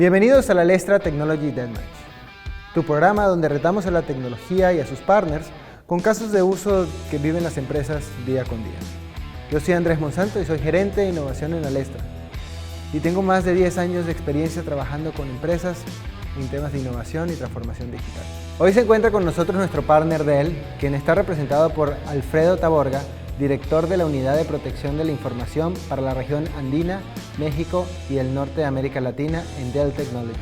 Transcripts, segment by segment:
Bienvenidos a la Alestra Technology Deathmatch, tu programa donde retamos a la tecnología y a sus partners con casos de uso que viven las empresas día con día. Yo soy Andrés Monsanto y soy gerente de innovación en Alestra y tengo más de 10 años de experiencia trabajando con empresas en temas de innovación y transformación digital. Hoy se encuentra con nosotros nuestro partner Dell, quien está representado por Alfredo Taborga, director de la Unidad de Protección de la Información para la región andina, México y el norte de América Latina en Dell Technologies,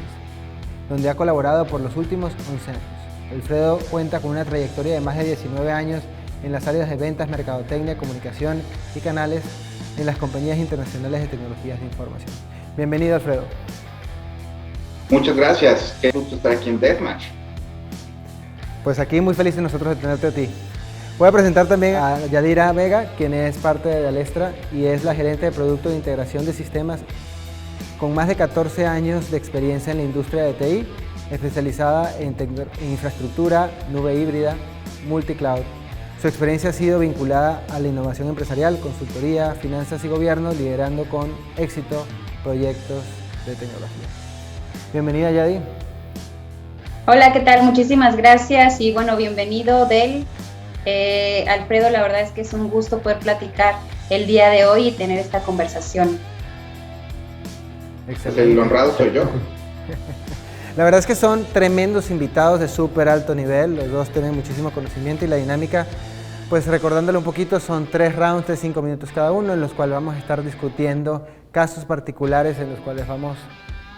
donde ha colaborado por los últimos 11 años. Alfredo cuenta con una trayectoria de más de 19 años en las áreas de ventas, mercadotecnia, comunicación y canales en las compañías internacionales de tecnologías de información. Bienvenido, Alfredo. Muchas gracias, qué gusto estar aquí en Deathmatch. Pues aquí muy felices nosotros de tenerte a ti. Voy a presentar también a Yadira Vega, quien es parte de Alestra y es la gerente de producto de integración de sistemas con más de 14 años de experiencia en la industria de TI, especializada en infraestructura, nube híbrida, multicloud. Su experiencia ha sido vinculada a la innovación empresarial, consultoría, finanzas y gobierno, liderando con éxito proyectos de tecnología. Bienvenida, Yadi. Hola, ¿qué tal? Muchísimas gracias y bueno, bienvenido, Del. Alfredo, la verdad es que es un gusto poder platicar el día de hoy y tener esta conversación. Excelente. El honrado soy yo. La verdad es que son tremendos invitados de súper alto nivel, los dos tienen muchísimo conocimiento y la dinámica, pues recordándole un poquito, son 3 rounds de 5 minutos cada uno, en los cuales vamos a estar discutiendo casos particulares en los cuales vamos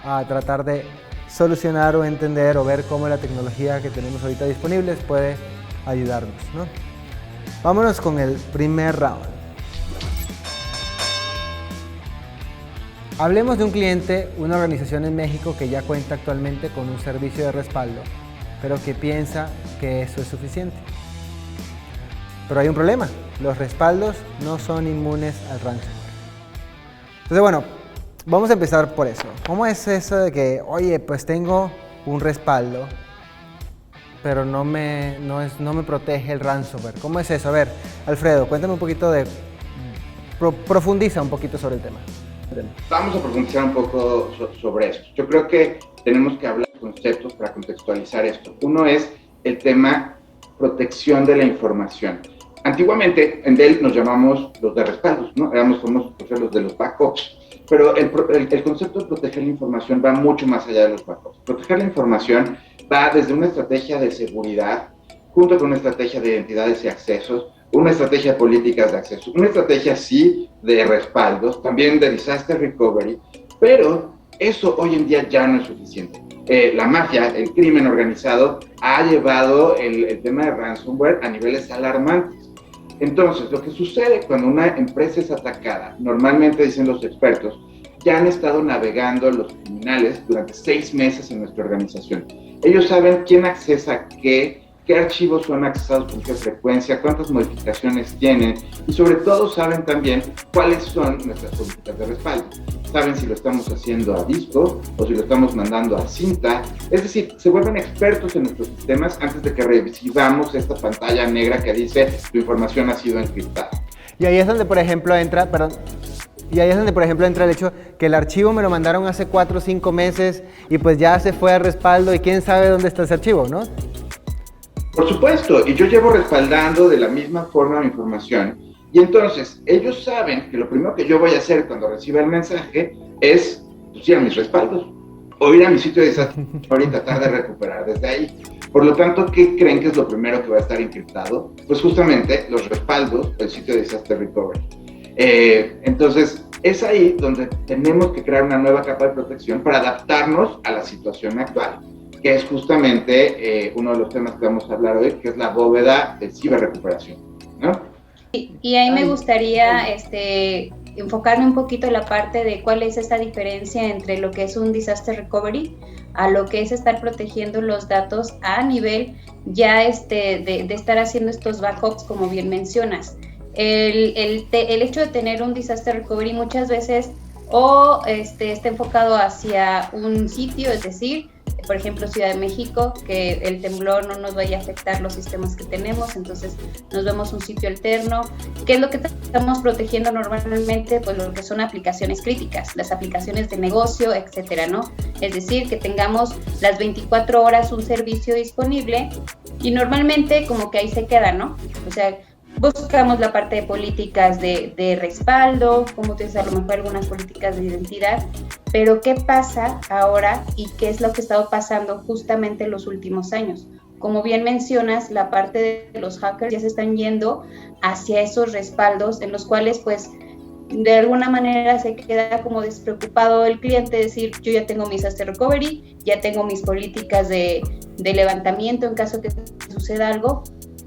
a tratar de solucionar o entender o ver cómo la tecnología que tenemos ahorita disponibles puede ayudarnos, ¿no? Vámonos con el primer round. Hablemos de un cliente, una organización en México que ya cuenta actualmente con un servicio de respaldo, pero que piensa que eso es suficiente. Pero hay un problema, los respaldos no son inmunes al ransomware. Entonces, bueno, vamos a empezar por eso. ¿Cómo es eso de que, oye, pues tengo un respaldo, pero no me protege el ransomware? ¿Cómo es eso? A ver, Alfredo, cuéntame un poquito profundiza un poquito sobre el tema. Vamos a profundizar un poco sobre esto. Yo creo que tenemos que hablar de conceptos para contextualizar esto. Uno es el tema protección de la información. Antiguamente en Dell nos llamamos los de respaldos, ¿no? Éramos famosos por ser los de los backups. Pero el concepto de proteger la información va mucho más allá de los backups. Proteger la información va desde una estrategia de seguridad, junto con una estrategia de identidades y accesos, una estrategia de políticas de acceso, una estrategia sí de respaldos, también de disaster recovery, pero eso hoy en día ya no es suficiente. La mafia, el crimen organizado, ha llevado el tema de ransomware a niveles alarmantes. Entonces, lo que sucede cuando una empresa es atacada, normalmente dicen los expertos, ya han estado navegando los criminales durante 6 meses en nuestra organización. Ellos saben quién accesa qué archivos son accesados con qué frecuencia, cuántas modificaciones tienen y sobre todo saben también cuáles son nuestras políticas de respaldo. Saben si lo estamos haciendo a disco o si lo estamos mandando a cinta. Es decir, se vuelven expertos en nuestros sistemas antes de que recibamos esta pantalla negra que dice tu información ha sido encriptada. Y ahí es donde, por ejemplo, entra el hecho que el archivo me lo mandaron hace 4 o 5 meses y pues ya se fue a respaldo y quién sabe dónde está ese archivo, ¿no? Por supuesto, y yo llevo respaldando de la misma forma mi información. Y entonces, ellos saben que lo primero que yo voy a hacer cuando reciba el mensaje es pues, ir a mis respaldos o ir a mi sitio de disaster y tratar de recuperar desde ahí. Por lo tanto, ¿qué creen que es lo primero que va a estar encriptado? Pues justamente los respaldos del sitio de disaster recovery. Entonces, es ahí donde tenemos que crear una nueva capa de protección para adaptarnos a la situación actual, que es justamente uno de los temas que vamos a hablar hoy, que es la bóveda de ciberrecuperación, ¿no? Y ahí me gustaría enfocarme un poquito en la parte de cuál es esta diferencia entre lo que es un disaster recovery a lo que es estar protegiendo los datos a nivel ya de estar haciendo estos backups, como bien mencionas. El hecho de tener un disaster recovery muchas veces está enfocado hacia un sitio, es decir, por ejemplo, Ciudad de México, que el temblor no nos vaya a afectar los sistemas que tenemos, entonces nos vemos un sitio alterno. ¿Qué es lo que estamos protegiendo normalmente? Pues lo que son aplicaciones críticas, las aplicaciones de negocio, etcétera, ¿no? Es decir, que tengamos las 24 horas un servicio disponible y normalmente como que ahí se queda, ¿no? O sea, buscamos la parte de políticas de respaldo, como utilizar a lo mejor algunas políticas de identidad, pero ¿qué pasa ahora y qué es lo que ha estado pasando justamente en los últimos años? Como bien mencionas, la parte de los hackers ya se están yendo hacia esos respaldos en los cuales pues de alguna manera se queda como despreocupado el cliente, decir yo ya tengo mi disaster recovery, ya tengo mis políticas de levantamiento en caso que suceda algo.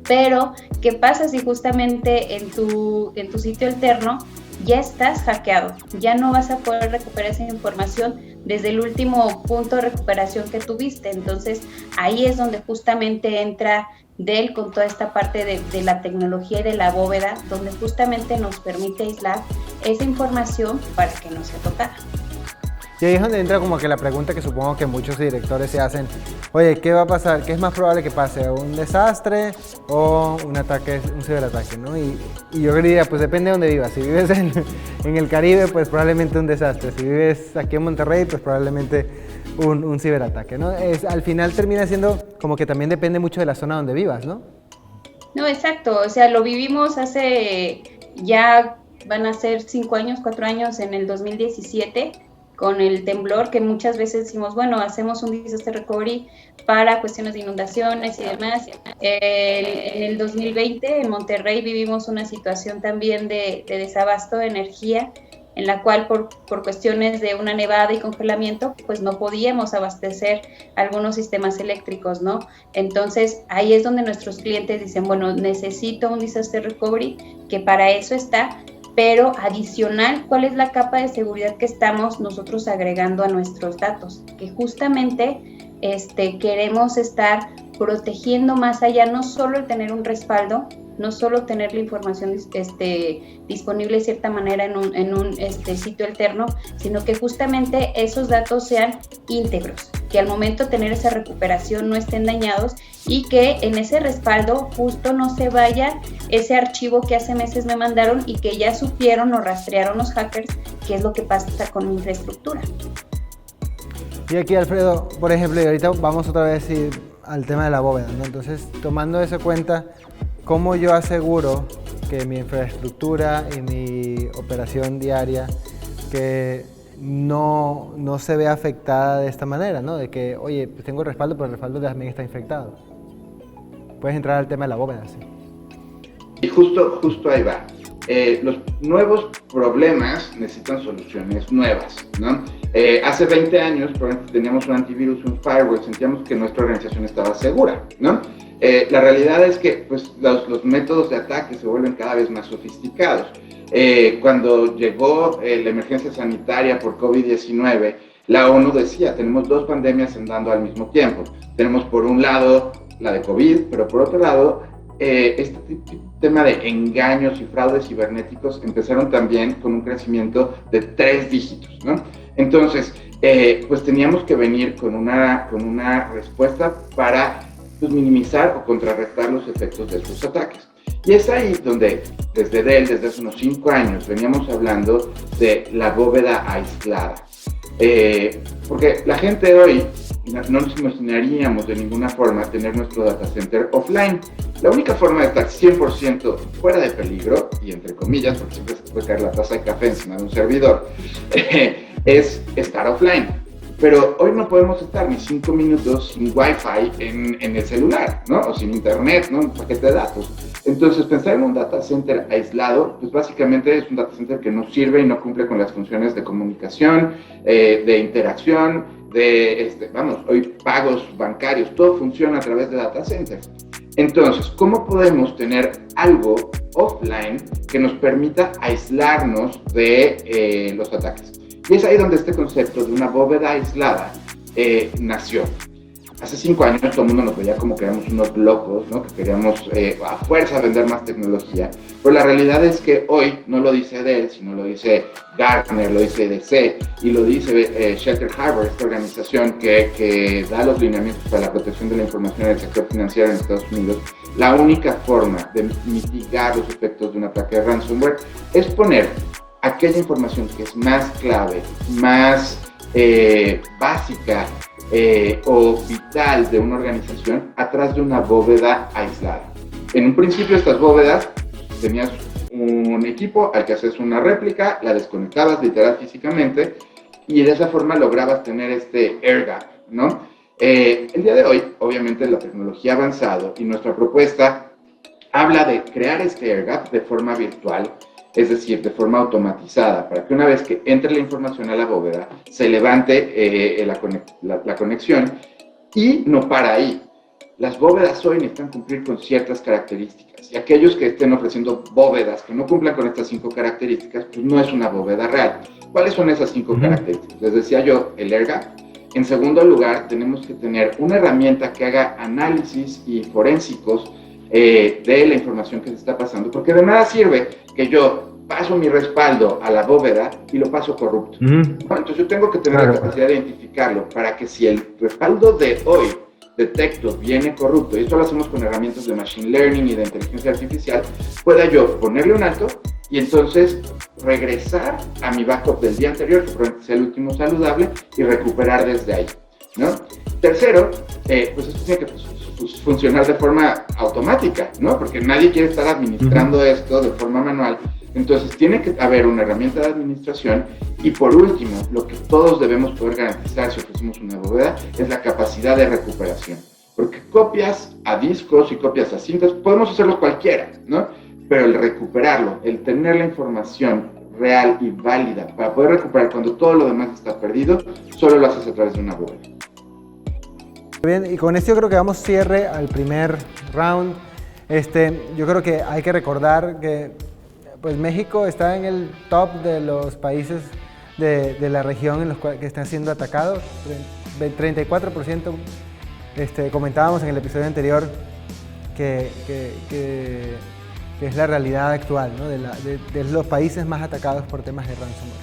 Pero, ¿qué pasa si justamente en tu sitio alterno ya estás hackeado? Ya no vas a poder recuperar esa información desde el último punto de recuperación que tuviste. Entonces, ahí es donde justamente entra Dell con toda esta parte de la tecnología y de la bóveda, donde justamente nos permite aislar esa información para que no se tocara. Y ahí es donde entra como que la pregunta que supongo que muchos directores se hacen, oye, ¿qué va a pasar? ¿Qué es más probable que pase? ¿Un desastre o un ataque, un ciberataque, ¿no? Y yo diría, pues depende de dónde vivas. Si vives en el Caribe, pues probablemente un desastre. Si vives aquí en Monterrey, pues probablemente un ciberataque, ¿no? Al final termina siendo como que también depende mucho de la zona donde vivas, ¿no? No, exacto. O sea, lo vivimos hace ya van a ser 5 años, 4 años en el 2017 con el temblor, que muchas veces decimos, bueno, hacemos un disaster recovery para cuestiones de inundaciones y demás. En el 2020 en Monterrey vivimos una situación también de desabasto de energía, en la cual por cuestiones de una nevada y congelamiento, pues no podíamos abastecer algunos sistemas eléctricos, ¿no? Entonces, ahí es donde nuestros clientes dicen, bueno, necesito un disaster recovery, que para eso está, pero adicional, ¿cuál es la capa de seguridad que estamos nosotros agregando a nuestros datos? Que justamente queremos estar protegiendo más allá, no solo el tener un respaldo, no solo tener la información disponible de cierta manera en un sitio alterno, sino que justamente esos datos sean íntegros, que al momento de tener esa recuperación no estén dañados y que en ese respaldo justo no se vaya ese archivo que hace meses me mandaron y que ya supieron o rastrearon los hackers qué es lo que pasa con mi infraestructura. Y aquí, Alfredo, por ejemplo, y ahorita vamos otra vez al tema de la bóveda, ¿no? Entonces, tomando eso en cuenta, ¿cómo yo aseguro que mi infraestructura y mi operación diaria que no se vea afectada de esta manera, ¿no? De que, oye, pues tengo respaldo, pero el respaldo también está infectado. Puedes entrar al tema de la bóveda, sí. Y justo ahí va. Los nuevos problemas necesitan soluciones nuevas, ¿no? Hace 20 años, probablemente teníamos un antivirus, un firewall, sentíamos que nuestra organización estaba segura, ¿no? La realidad es que pues, los métodos de ataque se vuelven cada vez más sofisticados. Cuando llegó la emergencia sanitaria por COVID-19, la ONU decía, tenemos 2 pandemias andando al mismo tiempo. Tenemos por un lado la de COVID, pero por otro lado, este tema de engaños y fraudes cibernéticos empezaron también con un crecimiento de 3 dígitos, ¿no? Entonces, pues teníamos que venir con una respuesta para pues, minimizar o contrarrestar los efectos de estos ataques. Y es ahí donde, desde Dell, desde hace unos 5 años, veníamos hablando de la bóveda aislada. Porque la gente hoy no nos imaginaríamos de ninguna forma tener nuestro data center offline. La única forma de estar 100% fuera de peligro, y entre comillas, porque siempre se puede caer la taza de café encima de un servidor, es estar offline. Pero hoy no podemos estar ni 5 minutos sin Wi-Fi en el celular, ¿no? O sin internet, ¿no? Un paquete de datos. Entonces, pensar en un data center aislado, pues básicamente es un data center que no sirve y no cumple con las funciones de comunicación, de interacción, hoy pagos bancarios, todo funciona a través de data centers. Entonces, ¿cómo podemos tener algo offline que nos permita aislarnos de los ataques? Y es ahí donde este concepto de una bóveda aislada nació. hace 5 años todo el mundo nos veía como que éramos unos locos, ¿no? Que queríamos a fuerza vender más tecnología. Pero la realidad es que hoy no lo dice Dell, sino lo dice Gartner, lo dice EDC y lo dice Shelter Harbor, esta organización que da los lineamientos para la protección de la información en el sector financiero en Estados Unidos. La única forma de mitigar los efectos de un ataque de ransomware es poner aquella información que es más clave, más básica o vital de una organización atrás de una bóveda aislada. En un principio estas bóvedas tenías un equipo al que haces una réplica, la desconectabas literal físicamente y de esa forma lograbas tener este air gap, ¿no? El día de hoy, obviamente, la tecnología ha avanzado y nuestra propuesta habla de crear este air gap de forma virtual, es decir, de forma automatizada, para que una vez que entre la información a la bóveda, se levante la conexión y no para ahí. Las bóvedas hoy necesitan cumplir con ciertas características y aquellos que estén ofreciendo bóvedas que no cumplan con estas 5 características, pues no es una bóveda real. ¿Cuáles son esas 5 características? Les decía yo, el air gap. En segundo lugar, tenemos que tener una herramienta que haga análisis y forensicos de la información que se está pasando, porque de nada sirve que yo paso mi respaldo a la bóveda y lo paso corrupto. Entonces yo tengo que tener la capacidad de identificarlo para que si el respaldo de hoy detecto viene corrupto, y esto lo hacemos con herramientas de machine learning y de inteligencia artificial, pueda yo ponerle un alto y entonces regresar a mi backup del día anterior, que probablemente sea el último saludable, y recuperar desde ahí, ¿no? Tercero, pues esto tiene que funcionar de forma automática, ¿no? Porque nadie quiere estar administrando esto de forma manual. Entonces tiene que haber una herramienta de administración y por último, lo que todos debemos poder garantizar si ofrecemos una bóveda es la capacidad de recuperación. Porque copias a discos y copias a cintas podemos hacerlo cualquiera, ¿no? Pero el recuperarlo, el tener la información real y válida para poder recuperar cuando todo lo demás está perdido, solo lo haces a través de una bóveda. Bien, y con esto yo creo que damos cierre al primer round. Yo creo que hay que recordar que pues México está en el top de los países de la región en los cuales que están siendo atacados. 34%, comentábamos en el episodio anterior que es la realidad actual, ¿no? de los países más atacados por temas de ransomware.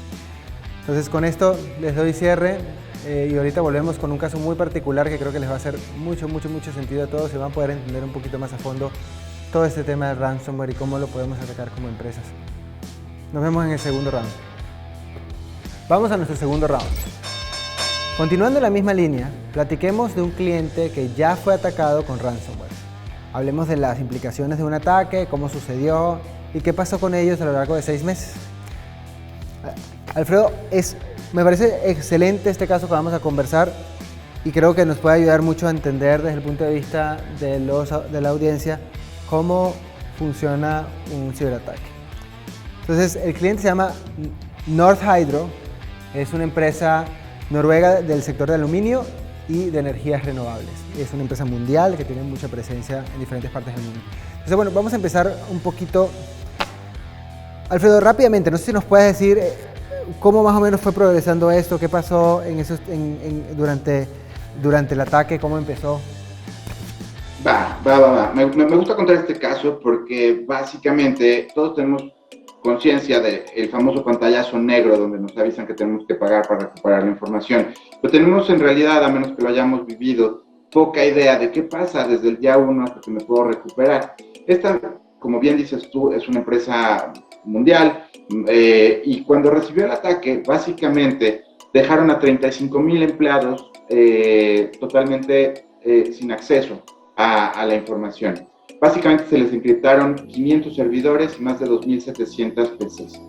Entonces con esto les doy cierre y ahorita volvemos con un caso muy particular que creo que les va a hacer mucho sentido a todos y van a poder entender un poquito más a fondo todo este tema del ransomware y cómo lo podemos atacar como empresas. Nos vemos en el segundo round. Vamos a nuestro segundo round. Continuando en la misma línea, platiquemos de un cliente que ya fue atacado con ransomware. Hablemos de las implicaciones de un ataque, cómo sucedió y qué pasó con ellos a lo largo de 6 meses. Alfredo, me parece excelente este caso que vamos a conversar y creo que nos puede ayudar mucho a entender desde el punto de vista de la audiencia cómo funciona un ciberataque. Entonces, el cliente se llama Norsk Hydro, es una empresa noruega del sector de aluminio y de energías renovables. Es una empresa mundial que tiene mucha presencia en diferentes partes del mundo. Entonces, bueno, vamos a empezar un poquito. Alfredo, rápidamente, no sé si nos puedes decir cómo más o menos fue progresando esto, qué pasó durante el ataque, cómo empezó. Va. Me gusta contar este caso porque básicamente todos tenemos conciencia del famoso pantallazo negro donde nos avisan que tenemos que pagar para recuperar la información. Pero tenemos en realidad, a menos que lo hayamos vivido, poca idea de qué pasa desde el día 1 hasta que me puedo recuperar. Esta, como bien dices tú, es una empresa mundial y cuando recibió el ataque, básicamente dejaron a 35,000 empleados totalmente sin acceso a la información. Básicamente se les encriptaron 500 servidores y más de 2.700 PCs.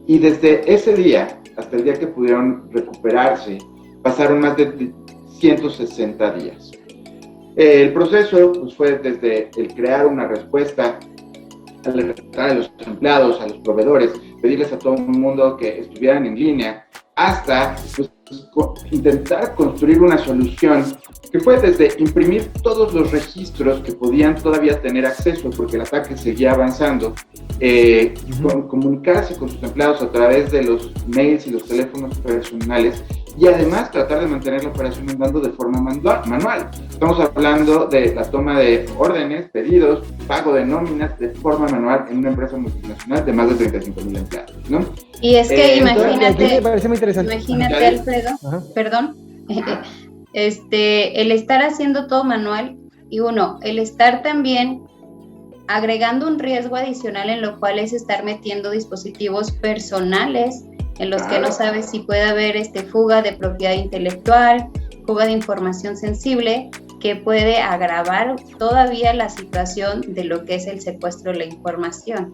Y desde ese día hasta el día que pudieron recuperarse, pasaron más de 160 días. El proceso pues, fue desde el crear una respuesta, alertar a los empleados, a los proveedores, pedirles a todo el mundo que estuvieran en línea hasta pues, intentar construir una solución que fue desde imprimir todos los registros que podían todavía tener acceso, porque el ataque seguía avanzando, comunicarse con sus empleados a través de los mails y los teléfonos personales, y además tratar de mantener la operación andando de forma manual. Estamos hablando de la toma de órdenes, pedidos, pago de nóminas de forma manual en una empresa multinacional de más de 35,000 empleados, ¿no? Y es que imagínate, me parece muy interesante. Imagínate, Alfredo, perdón, el estar haciendo todo manual y el estar también agregando un riesgo adicional en lo cual es estar metiendo dispositivos personales en los que no sabes si puede haber fuga de propiedad intelectual, fuga de información sensible, que puede agravar todavía la situación de lo que es el secuestro de la información.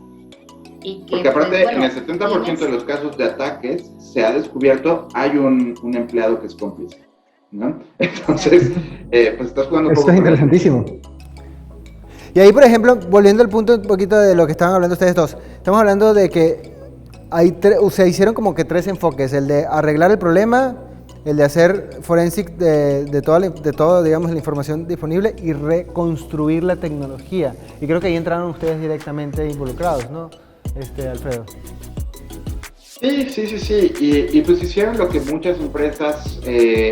Y que, porque aparte, en el 70% de los casos de ataques se ha descubierto hay un empleado que es cómplice, ¿no? Entonces, pues estás jugando un poco. Esto es interesantísimo. Y ahí, por ejemplo, volviendo al punto un poquito de lo que estaban hablando ustedes dos, estamos hablando de que se hicieron como que 3 enfoques: el de arreglar el problema, el de hacer forensic de todo, digamos, la información disponible, y reconstruir la tecnología. Y creo que ahí entraron ustedes directamente involucrados, ¿no, Alfredo? Sí. Y pues hicieron lo que muchas empresas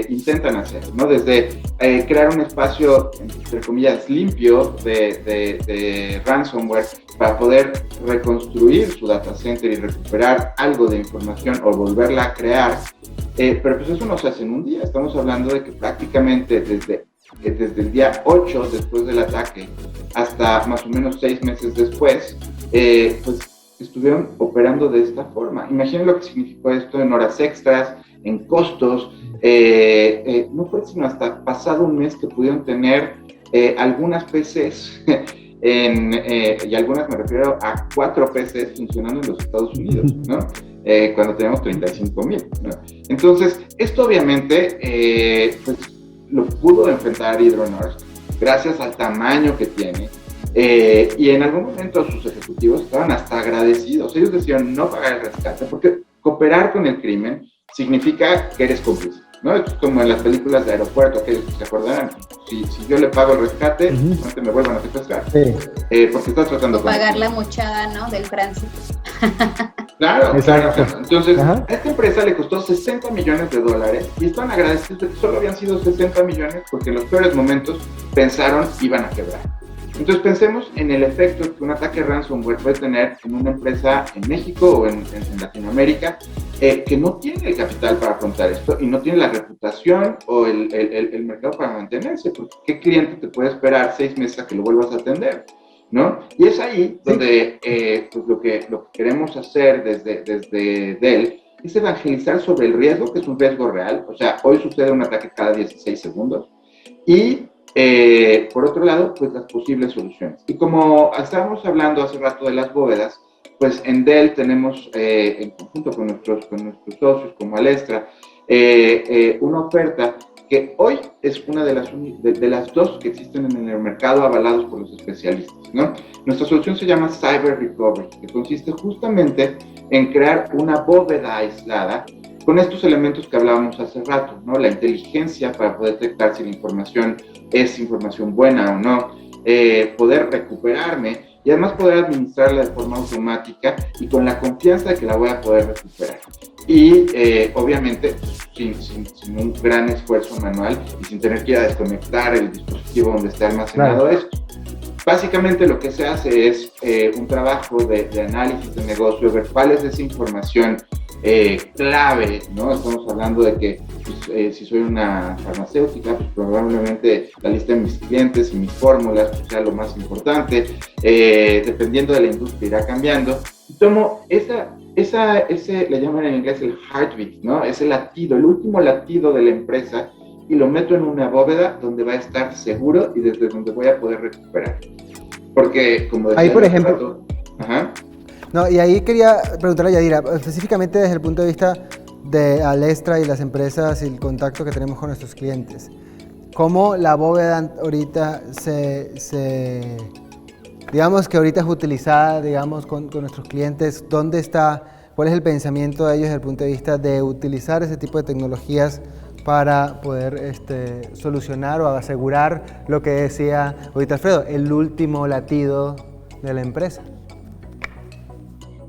intentan hacer, ¿no? Desde crear un espacio, entre comillas, limpio de ransomware para poder reconstruir su data center y recuperar algo de información o volverla a crear. Pero pues eso no se hace en un día. Estamos hablando de que prácticamente desde el día 8 después del ataque hasta más o menos 6 meses después, pues estuvieron operando de esta forma. Imaginen lo que significó esto en horas extras, en costos. No fue sino hasta pasado un mes que pudieron tener algunas PCs, y algunas me refiero a 4 PCs funcionando en los Estados Unidos, ¿no? Cuando tenemos 35,000, ¿no? Entonces, esto obviamente pues, lo pudo enfrentar Hydronorth gracias al tamaño que tiene. Y en algún momento sus ejecutivos estaban hasta agradecidos. Ellos decían no pagar el rescate, porque cooperar con el crimen significa que eres cómplice, ¿no? Es como en las películas de aeropuerto, aquellos que se acordarán. Si yo le pago el rescate, no te me vuelvan a secuestrar. Sí. Porque estás tratando con pagar la mochada, ¿no? Del tránsito. Claro. Entonces, a esta empresa le costó $60 millones y estaban agradecidos de que solo habían sido 60 millones porque en los peores momentos pensaron iban a quebrar. Entonces pensemos en el efecto que un ataque ransomware puede tener en una empresa en México o en Latinoamérica que no tiene el capital para afrontar esto y no tiene la reputación o el mercado para mantenerse, porque ¿qué cliente te puede esperar 6 meses a que lo vuelvas a atender? ¿No? Y es ahí donde pues lo que queremos hacer desde Dell es evangelizar sobre el riesgo, que es un riesgo real. O sea, hoy sucede un ataque cada 16 segundos y por otro lado, pues las posibles soluciones. Y como estábamos hablando hace rato de las bóvedas, pues en Dell tenemos, en conjunto con nuestros socios como Alestra, una oferta que hoy es una de las 2 que existen en el mercado avalados por los especialistas, ¿no? Nuestra solución se llama Cyber Recovery, que consiste justamente en crear una bóveda aislada con estos elementos que hablábamos hace rato, ¿no? La inteligencia para poder detectar si la información es información buena o no, poder recuperarme y además poder administrarla de forma automática y con la confianza de que la voy a poder recuperar. Y obviamente sin un gran esfuerzo manual y sin tener que ir a desconectar el dispositivo donde está almacenado esto. Básicamente lo que se hace es un trabajo de análisis de negocio, ver cuál es esa información clave, ¿no? Estamos hablando de que pues, si soy una farmacéutica, pues probablemente la lista de mis clientes y mis fórmulas pues, sea lo más importante. Dependiendo de la industria irá cambiando. Y tomo ese le llaman en inglés el heartbeat, ¿no? Ese latido, el último latido de la empresa, y lo meto en una bóveda donde va a estar seguro y desde donde voy a poder recuperar. Porque, como decía... Ahí, por ejemplo... No, y ahí quería preguntarle a Yadira, específicamente desde el punto de vista de Alestra y las empresas y el contacto que tenemos con nuestros clientes. ¿Cómo la bóveda ahorita digamos que ahorita es utilizada, digamos, con nuestros clientes? ¿Dónde está, ¿Cuál es el pensamiento de ellos desde el punto de vista de utilizar ese tipo de tecnologías para poder solucionar o asegurar lo que decía ahorita Alfredo, el último latido de la empresa?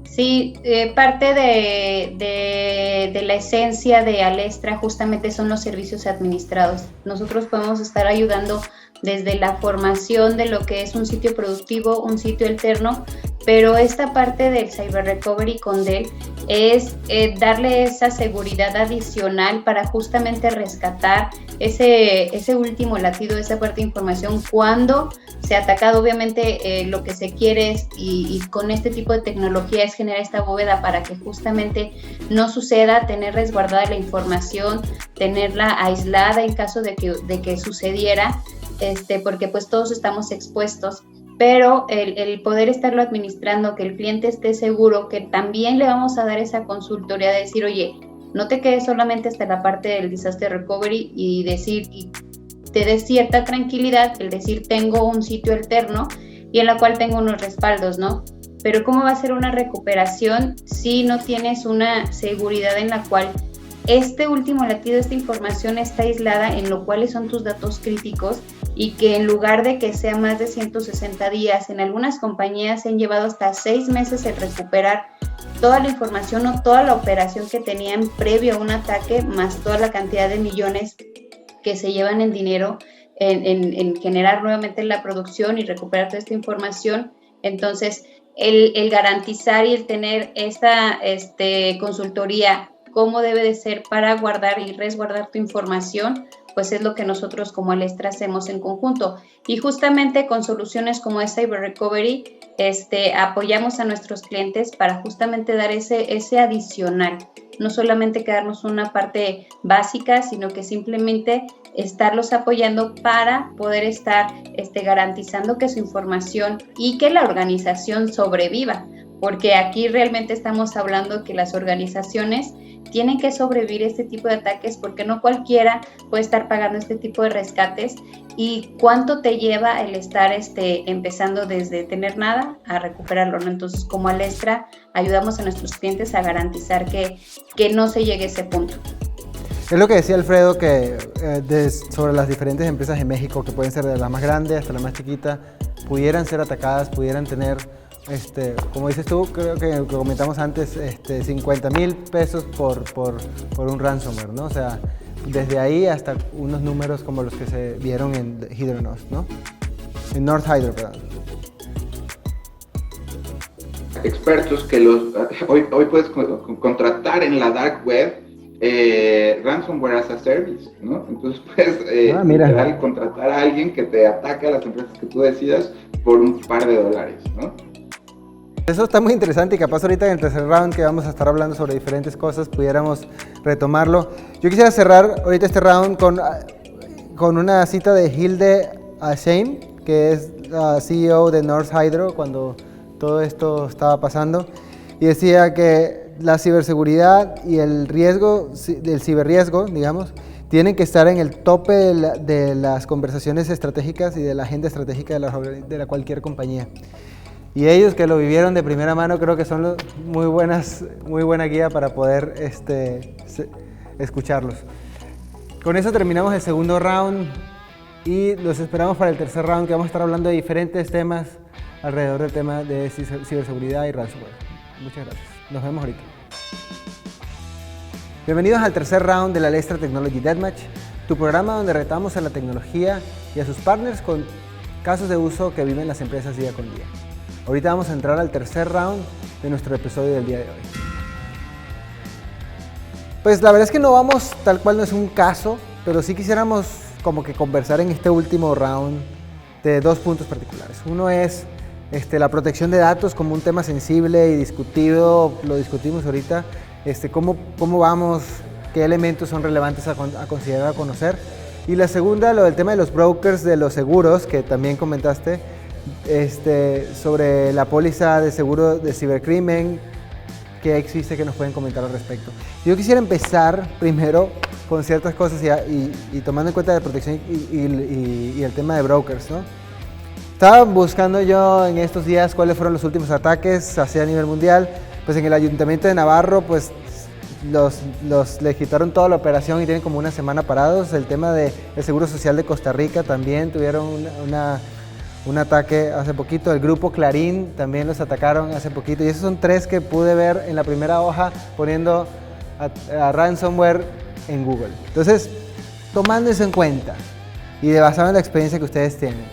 Sí, parte de la esencia de Alestra justamente son los servicios administrados. Nosotros podemos estar ayudando desde la formación de lo que es un sitio productivo, un sitio alterno, pero esta parte del Cyber Recovery con Dell es darle esa seguridad adicional para justamente rescatar ese último latido, esa parte de información cuando se ha atacado. Obviamente lo que se quiere es, y con este tipo de tecnología, es generar esta bóveda para que justamente no suceda, tener resguardada la información, tenerla aislada en caso de que sucediera, porque pues todos estamos expuestos. Pero el poder estarlo administrando, que el cliente esté seguro, que también le vamos a dar esa consultoría de decir, oye, no te quedes solamente hasta la parte del disaster recovery y decir, y te dé cierta tranquilidad el decir, tengo un sitio alterno y en la cual tengo unos respaldos, ¿no? Pero ¿cómo va a ser una recuperación si no tienes una seguridad en la cual este último latido, esta información está aislada en lo cuales son tus datos críticos, y que en lugar de que sea más de 160 días, en algunas compañías se han llevado hasta 6 meses el recuperar toda la información o toda la operación que tenían previo a un ataque, más toda la cantidad de millones que se llevan en dinero en generar nuevamente la producción y recuperar toda esta información? Entonces, el garantizar y el tener esta consultoría, cómo debe de ser para guardar y resguardar tu información, pues es lo que nosotros como Alestra hacemos en conjunto. Y justamente con soluciones como es Cyber Recovery, apoyamos a nuestros clientes para justamente dar ese adicional. No solamente quedarnos una parte básica, sino que simplemente estarlos apoyando para poder estar garantizando que su información y que la organización sobreviva. Porque aquí realmente estamos hablando que las organizaciones tienen que sobrevivir este tipo de ataques, porque no cualquiera puede estar pagando este tipo de rescates. ¿Y cuánto te lleva el estar empezando desde tener nada a recuperarlo, ¿no? Entonces, como Alestra, ayudamos a nuestros clientes a garantizar que no se llegue a ese punto. Es lo que decía Alfredo, que sobre las diferentes empresas en México, que pueden ser de la más grande hasta la más chiquita, pudieran ser atacadas, pudieran tener, como dices tú, creo que comentamos antes, 50,000 pesos por un ransomware, ¿no? O sea, desde ahí hasta unos números como los que se vieron en Hydronos, ¿no? En North Hydro, perdón. Expertos que hoy puedes contratar en la dark web ransomware as a service, ¿no? Entonces puedes contratar a alguien que te ataque a las empresas que tú decidas por un par de dólares, ¿no? Eso está muy interesante y capaz ahorita en el tercer round, que vamos a estar hablando sobre diferentes cosas, pudiéramos retomarlo. Yo quisiera cerrar ahorita este round con una cita de Hilde Asheim, que es la CEO de North Hydro cuando todo esto estaba pasando, y decía que la ciberseguridad y el riesgo, del ciberriesgo, digamos, tienen que estar en el tope de las conversaciones estratégicas y de la agenda estratégica de cualquier compañía. Y ellos que lo vivieron de primera mano, creo que son muy buena guía para poder escucharlos. Con eso terminamos el segundo round y los esperamos para el tercer round, que vamos a estar hablando de diferentes temas alrededor del tema de ciberseguridad y ransomware. Muchas gracias. Nos vemos ahorita. Bienvenidos al tercer round de la Alestra Technology Deathmatch, tu programa donde retamos a la tecnología y a sus partners con casos de uso que viven las empresas día con día. Ahorita vamos a entrar al tercer round de nuestro episodio del día de hoy. Pues la verdad es que no vamos tal cual, no es un caso, pero sí quisiéramos como que conversar en este último round de dos puntos particulares. Uno es la protección de datos como un tema sensible y discutido, lo discutimos ahorita, cómo vamos, qué elementos son relevantes a considerar, a conocer. Y la segunda, lo del tema de los brokers de los seguros, que también comentaste, sobre la póliza de seguro de cibercrimen que existe, que nos pueden comentar al respecto. Yo quisiera empezar primero con ciertas cosas y tomando en cuenta la protección y el tema de brokers, ¿no? Estaba buscando yo en estos días cuáles fueron los últimos ataques así a nivel mundial. pues en el Ayuntamiento de Navarro, pues les quitaron toda la operación y tienen como una semana parados. El tema del Seguro Social de Costa Rica también tuvieron un ataque hace poquito. El grupo Clarín también los atacaron hace poquito. Y esos son 3 que pude ver en la primera hoja poniendo a ransomware en Google. Entonces, tomando eso en cuenta y basado en la experiencia que ustedes tienen,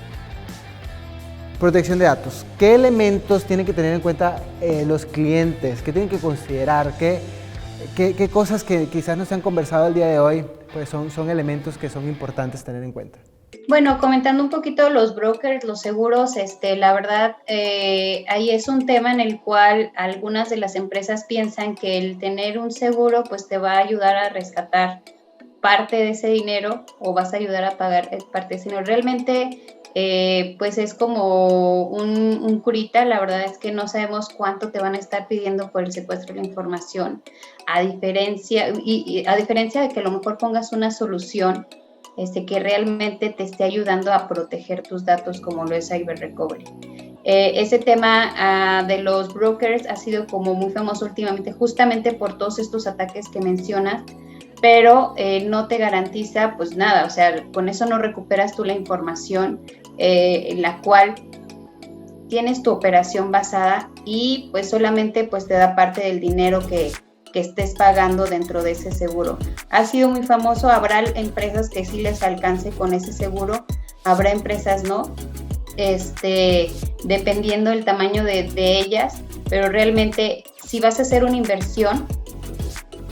protección de datos, ¿qué elementos tienen que tener en cuenta los clientes? ¿Qué tienen que considerar? ¿Qué cosas que quizás no se han conversado el día de hoy, pues son elementos que son importantes tener en cuenta? Bueno, comentando un poquito los brokers, los seguros, la verdad, ahí es un tema en el cual algunas de las empresas piensan que el tener un seguro pues te va a ayudar a rescatar parte de ese dinero o vas a ayudar a pagar parte de ese dinero. Realmente, pues es como un curita. La verdad es que no sabemos cuánto te van a estar pidiendo por el secuestro de la información, a diferencia de que a lo mejor pongas una solución que realmente te esté ayudando a proteger tus datos, como lo es Cyber Recovery. Ese tema de los brokers ha sido como muy famoso últimamente, justamente por todos estos ataques que mencionas, pero no te garantiza pues nada. O sea, con eso no recuperas tú la información en la cual tienes tu operación basada, y pues solamente pues te da parte del dinero que estés pagando dentro de ese seguro. Ha sido muy famoso. Habrá empresas que sí les alcance con ese seguro, habrá empresas no, dependiendo del tamaño de ellas, pero realmente si vas a hacer una inversión,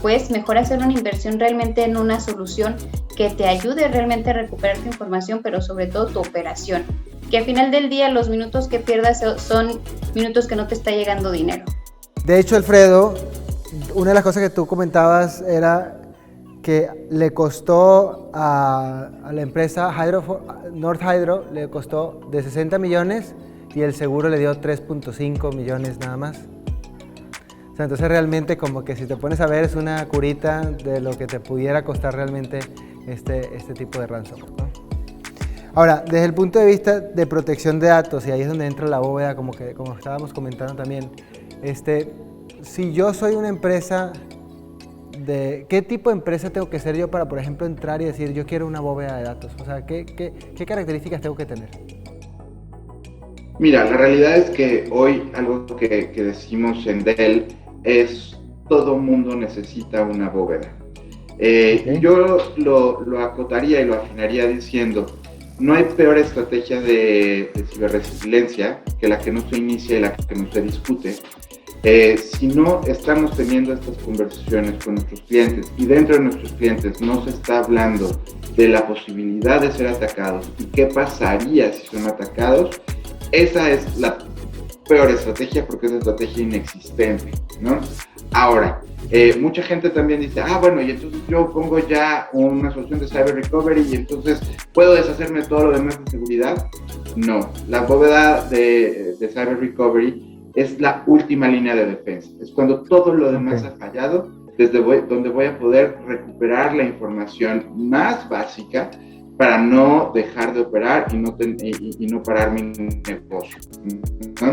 pues mejor hacer una inversión realmente en una solución que te ayude realmente a recuperar tu información, pero sobre todo tu operación, que al final del día los minutos que pierdas son minutos que no te está llegando dinero. De hecho, Alfredo, una de las cosas que tú comentabas era que le costó a la empresa North Hydro, le costó de 60 millones y el seguro le dio 3.5 millones nada más. O sea, entonces realmente como que si te pones a ver es una curita de lo que te pudiera costar realmente este tipo de ransomware, ¿no? Ahora, desde el punto de vista de protección de datos, y ahí es donde entra la bóveda, como estábamos comentando también, si yo soy una empresa, ¿qué tipo de empresa tengo que ser yo para, por ejemplo, entrar y decir yo quiero una bóveda de datos? O sea, ¿qué características tengo que tener? Mira, la realidad es que hoy algo que decimos en Dell es todo mundo necesita una bóveda. Okay. Yo lo acotaría y lo afinaría diciendo, no hay peor estrategia de ciberresiliencia que la que no se inicia y la que no se discute. Si no estamos teniendo estas conversaciones con nuestros clientes y dentro de nuestros clientes no se está hablando de la posibilidad de ser atacados y qué pasaría si son atacados, esa es la peor estrategia, porque es una estrategia inexistente, ¿no? Ahora, mucha gente también dice, bueno, y entonces yo pongo ya una solución de Cyber Recovery y entonces ¿puedo deshacerme de todo lo demás de seguridad? No, la bóveda de Cyber Recovery es la última línea de defensa. Es cuando todo lo demás ha fallado, desde donde voy a poder recuperar la información más básica para no dejar de operar y no parar mi negocio, ¿no?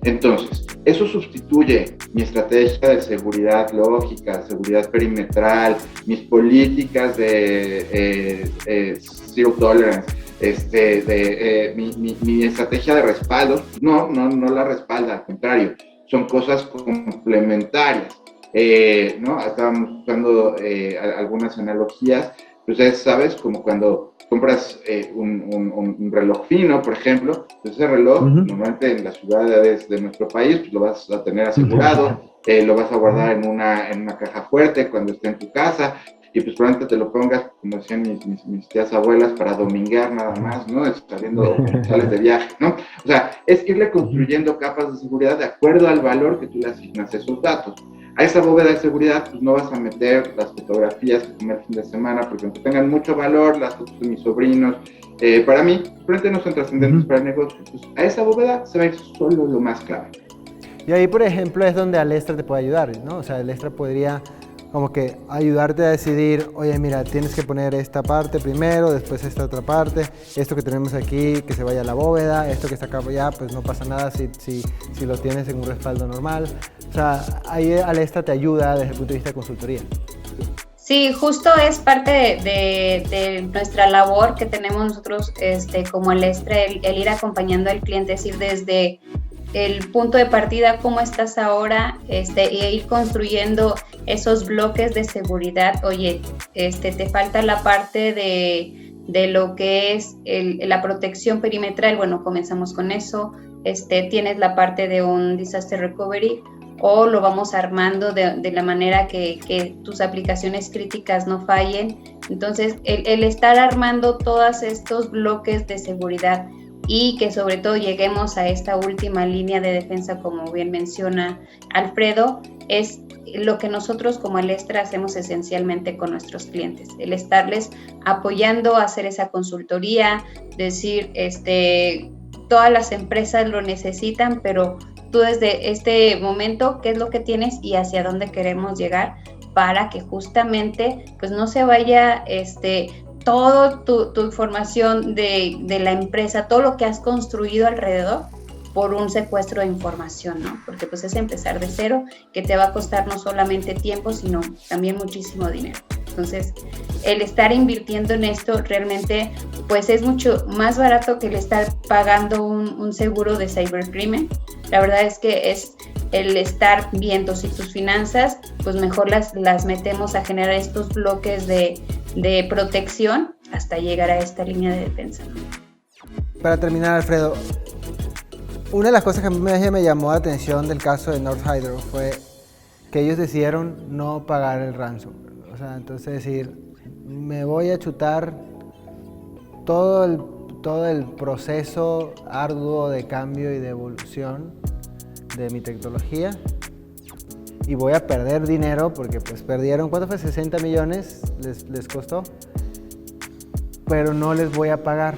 Entonces, eso sustituye mi estrategia de seguridad lógica, seguridad perimetral, mis políticas de zero tolerance, mi estrategia de respaldo. No la respalda, al contrario, son cosas complementarias, ¿no? Estábamos usando algunas analogías. Pues sabes, como cuando compras un reloj fino, por ejemplo, pues ese reloj, normalmente en las ciudades de nuestro país, pues lo vas a tener asegurado, lo vas a guardar en una caja fuerte cuando esté en tu casa, y pues probablemente te lo pongas, como decían mis tías abuelas, para dominguear nada más, ¿no? Sales de viaje, ¿no? O sea, es irle construyendo capas de seguridad de acuerdo al valor que tú le asignas a esos datos. A esa bóveda de seguridad, pues no vas a meter las fotografías que tomé el fin de semana, porque aunque tengan mucho valor, las fotos de mis sobrinos, para mí, probablemente no son trascendentes para el negocio. Entonces, a esa bóveda se va a ir solo lo más clave. Y ahí, por ejemplo, es donde Alestra te puede ayudar, ¿no? O sea, Alestra podría como que ayudarte a decidir, oye, mira, tienes que poner esta parte primero, después esta otra parte, esto que tenemos aquí, que se vaya a la bóveda, esto que está acá allá, pues no pasa nada si lo tienes en un respaldo normal. O sea, ahí Alestra te ayuda desde el punto de vista de consultoría. Sí, justo es parte de nuestra labor que tenemos nosotros como Alestra, el ir acompañando al cliente, es decir, desde el punto de partida, cómo estás ahora, e ir construyendo esos bloques de seguridad. Oye, te falta la parte de lo que es la protección perimetral. Bueno, comenzamos con eso. Tienes la parte de un disaster recovery, o lo vamos armando de la manera que tus aplicaciones críticas no fallen. Entonces, el estar armando todos estos bloques de seguridad y que sobre todo lleguemos a esta última línea de defensa, como bien menciona Alfredo, es lo que nosotros como Alestra hacemos esencialmente con nuestros clientes, el estarles apoyando a hacer esa consultoría, decir, todas las empresas lo necesitan, pero tú desde este momento, ¿qué es lo que tienes y hacia dónde queremos llegar para que justamente pues no se vaya toda tu información de la empresa, todo lo que has construido alrededor por un secuestro de información, ¿no? Porque pues es empezar de cero, que te va a costar no solamente tiempo, sino también muchísimo dinero. Entonces, el estar invirtiendo en esto realmente pues es mucho más barato que el estar pagando un seguro de cibercrimen. La verdad es que es el estar viendo si tus finanzas, pues mejor las metemos a generar estos bloques de protección hasta llegar a esta línea de defensa. Para terminar, Alfredo, una de las cosas que a mí me llamó la atención del caso de North Hydro fue que ellos decidieron no pagar el ransom. O sea, entonces decir, me voy a chutar todo el proceso arduo de cambio y de evolución de mi tecnología y voy a perder dinero porque pues perdieron, ¿cuánto fue? 60 millones les costó, pero no les voy a pagar.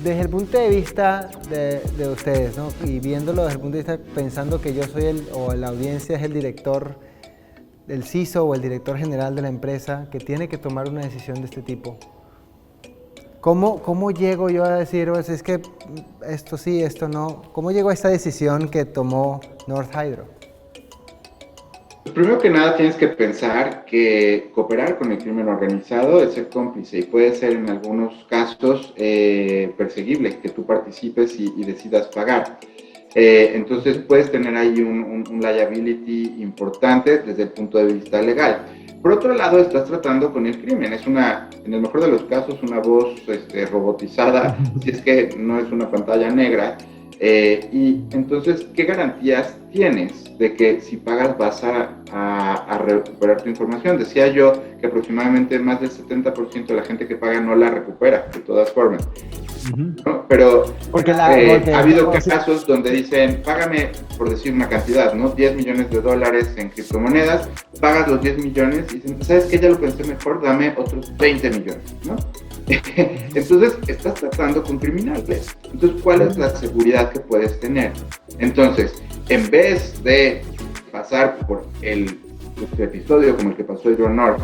Desde el punto de vista de ustedes, ¿no? Y viéndolo desde el punto de vista pensando que yo soy o la audiencia es el director, el CISO o el director general de la empresa que tiene que tomar una decisión de este tipo. ¿Cómo llego yo a decir, pues es que esto sí, esto no? ¿Cómo llego a esta decisión que tomó North Hydro? Primero que nada tienes que pensar que cooperar con el crimen organizado es ser cómplice y puede ser en algunos casos perseguible que tú participes y decidas pagar. Entonces puedes tener ahí un liability importante desde el punto de vista legal. Por otro lado, estás tratando con el crimen. Es en el mejor de los casos, una voz robotizada, si es que no es una pantalla negra. Y entonces, ¿qué garantías tienes de que si pagas vas a recuperar tu información? Decía yo que aproximadamente más del 70% de la gente que paga no la recupera, de todas formas. ¿No? Pero porque ha habido casos donde dicen, págame, por decir una cantidad, ¿no? $10 millones en criptomonedas, pagas los 10 millones y dicen, ¿sabes qué? Ya lo pensé mejor, dame otros 20 millones, ¿no? Entonces, estás tratando con criminales. Entonces, ¿cuál es la seguridad que puedes tener? Entonces, en vez de pasar por el episodio como el que pasó en North,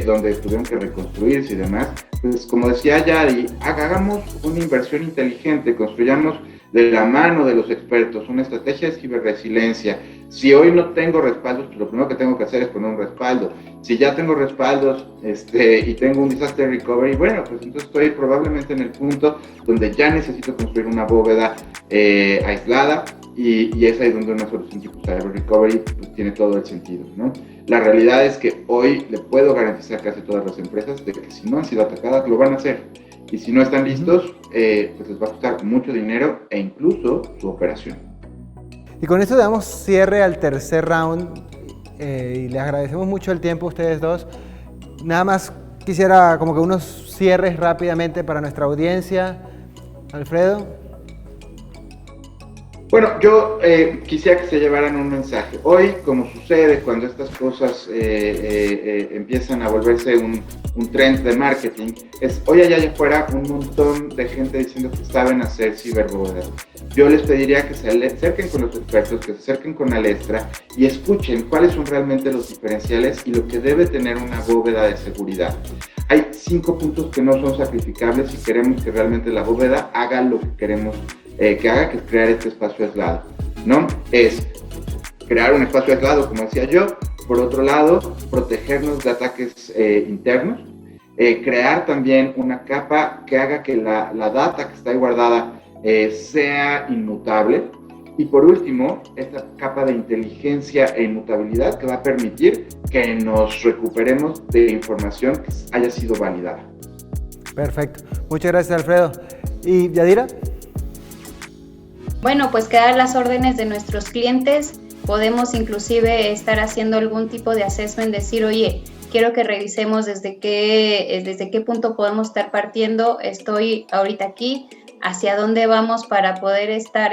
donde tuvieron que reconstruirse y demás, pues como decía Yari, hagamos una inversión inteligente, construyamos de la mano de los expertos una estrategia de ciberresiliencia. Si hoy no tengo respaldos, pues lo primero que tengo que hacer es poner un respaldo. Si ya tengo respaldos y tengo un disaster recovery, bueno, pues entonces estoy probablemente en el punto donde ya necesito construir una bóveda aislada y es ahí donde una solución tipo cyber recovery pues, tiene todo el sentido, ¿no? La realidad es que hoy le puedo garantizar casi a todas las empresas de que si no han sido atacadas lo van a hacer. Y si no están listos, pues les va a costar mucho dinero e incluso su operación. Y con esto damos cierre al tercer round y les agradecemos mucho el tiempo a ustedes dos. Nada más quisiera como que unos cierres rápidamente para nuestra audiencia. Alfredo. Bueno, yo quisiera que se llevaran un mensaje. Hoy, como sucede cuando estas cosas empiezan a volverse un trend de marketing, hoy allá afuera un montón de gente diciendo que saben hacer ciberbóvedas. Yo les pediría que se acerquen con los expertos, que se acerquen con Alestra y escuchen cuáles son realmente los diferenciales y lo que debe tener una bóveda de seguridad. Hay 5 puntos que no son sacrificables si queremos que realmente la bóveda haga lo que queremos que haga, que es crear este espacio aislado, ¿no? Es crear un espacio aislado, como decía yo. Por otro lado, protegernos de ataques internos, crear también una capa que haga que la data que está ahí guardada sea inmutable. Y por último, esta capa de inteligencia e inmutabilidad que va a permitir que nos recuperemos de información que haya sido validada. Perfecto. Muchas gracias, Alfredo. ¿Y Yadira? Bueno, pues quedar las órdenes de nuestros clientes. Podemos inclusive estar haciendo algún tipo de assessment, decir, oye, quiero que revisemos desde qué punto podemos estar partiendo. Estoy ahorita aquí, hacia dónde vamos para poder estar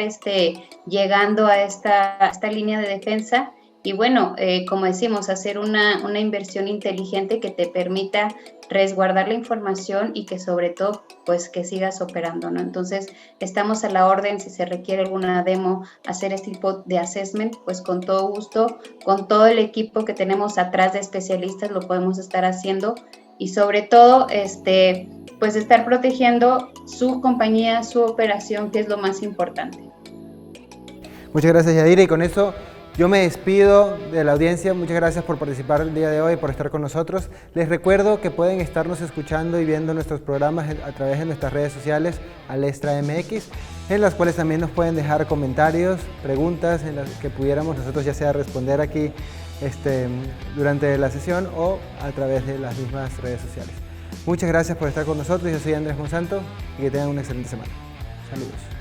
llegando a esta línea de defensa. Y bueno, como decimos, hacer una inversión inteligente que te permita resguardar la información y que sobre todo, pues que sigas operando, ¿no? Entonces, estamos a la orden si se requiere alguna demo, hacer este tipo de assessment, pues con todo gusto, con todo el equipo que tenemos atrás de especialistas lo podemos estar haciendo y sobre todo, pues estar protegiendo su compañía, su operación, que es lo más importante. Muchas gracias, Yadira, y con eso yo me despido de la audiencia. Muchas gracias por participar el día de hoy, por estar con nosotros. Les recuerdo que pueden estarnos escuchando y viendo nuestros programas a través de nuestras redes sociales, Alestra MX, en las cuales también nos pueden dejar comentarios, preguntas en las que pudiéramos nosotros ya sea responder aquí durante la sesión o a través de las mismas redes sociales. Muchas gracias por estar con nosotros. Yo soy Andrés Monsanto y que tengan una excelente semana. Saludos.